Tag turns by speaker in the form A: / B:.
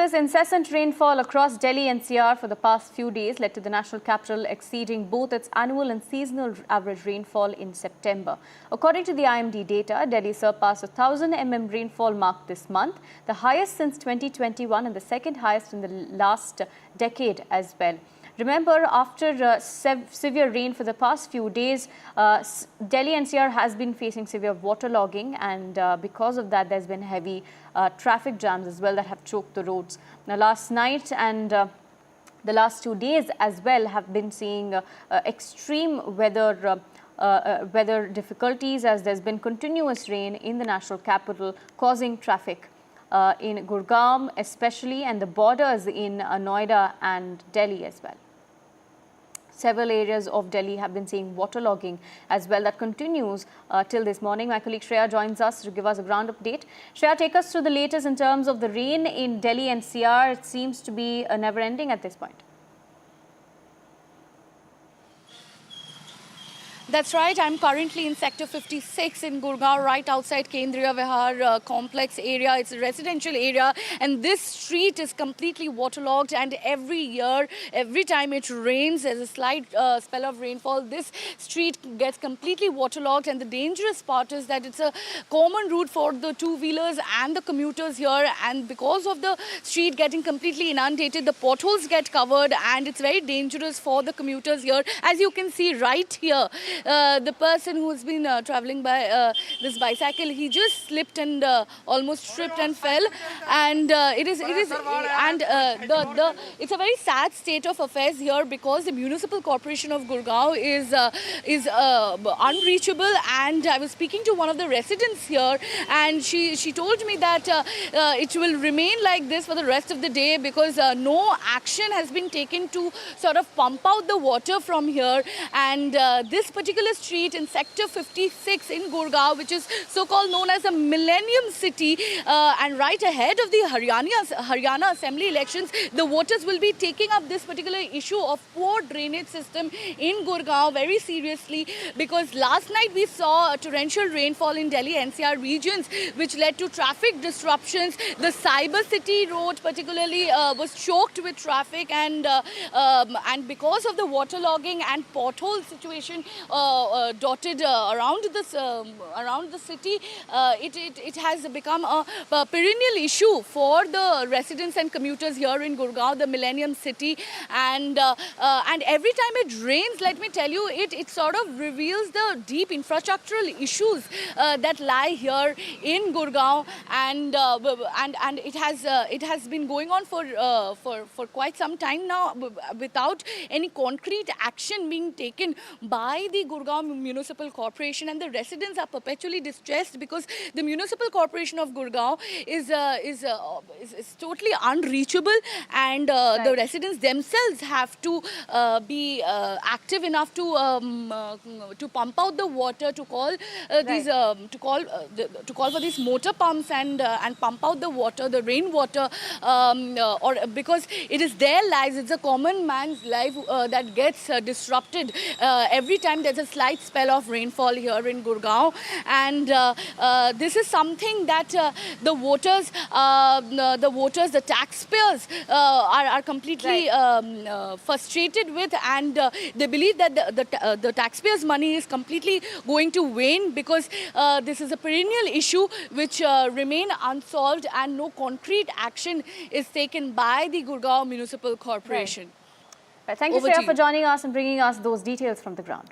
A: Incessant rainfall across Delhi NCR for the past few days led to the national capital exceeding both its annual and seasonal average rainfall in September. According to the IMD data, Delhi surpassed 1,000 mm rainfall mark this month, the highest since 2021 and the second highest in the last decade as well. Remember, after severe rain for the past few days, Delhi NCR has been facing severe waterlogging, and because of that, there's been heavy traffic jams as well that have choked the roads. Now, last night and the last 2 days as well have been seeing extreme weather difficulties, as there's been continuous rain in the national capital, causing traffic in Gurgaon especially, and the borders in Noida and Delhi as well. Several areas of Delhi have been seeing waterlogging as well. That continues till this morning. My colleague Shreya joins us to give us a ground update. Shreya, take us through the latest in terms of the rain in Delhi NCR. It seems to be never ending at this point.
B: That's right. I'm currently in Sector 56 in Gurgaon, right outside Kendriya Vihar complex area. It's a residential area, and this street is completely waterlogged. And every year, every time it rains, there's a slight spell of rainfall, this street gets completely waterlogged. And the dangerous part is that it's a common route for the two-wheelers and the commuters here. And because of the street getting completely inundated, the potholes get covered, and it's very dangerous for the commuters here. As you can see right here, the person who's been traveling by this bicycle, he just slipped and almost tripped and fell, and it's a very sad state of affairs here, because the Municipal Corporation of Gurgaon is unreachable. And I was speaking to one of the residents here, and she told me that it will remain like this for the rest of the day, because no action has been taken to sort of pump out the water from here. And this particular street in Sector 56 in Gurgaon, which is so-called known as the Millennium City, and right ahead of the Haryana Assembly elections, the voters will be taking up this particular issue of poor drainage system in Gurgaon very seriously, because last night we saw a torrential rainfall in Delhi NCR regions, which led to traffic disruptions. The Cyber City road particularly was choked with traffic, and because of the waterlogging and pothole situation dotted around the city, it has become a perennial issue for the residents and commuters here in Gurgaon, the Millennium City. And every time it rains, let me tell you, it sort of reveals the deep infrastructural issues that lie here in Gurgaon, and it has been going on for quite some time now, without any concrete action being taken by the Gurgaon Municipal Corporation. And the residents are perpetually distressed, because the Municipal Corporation of Gurgaon is totally unreachable, and the residents themselves have to be active enough to pump out the water, to call for these motor pumps and pump out the water, the rainwater, or because it is their lives, it's a common man's life that gets disrupted every time there's a slight spell of rainfall here in Gurgaon. And this is something that the voters, the taxpayers are completely frustrated with, and they believe that the taxpayers' money is completely going to wane, because this is a perennial issue which remain unsolved, and no concrete action is taken by the Gurgaon Municipal Corporation.
A: Right. Thank you, Shreya, for joining us and bringing us those details from the ground.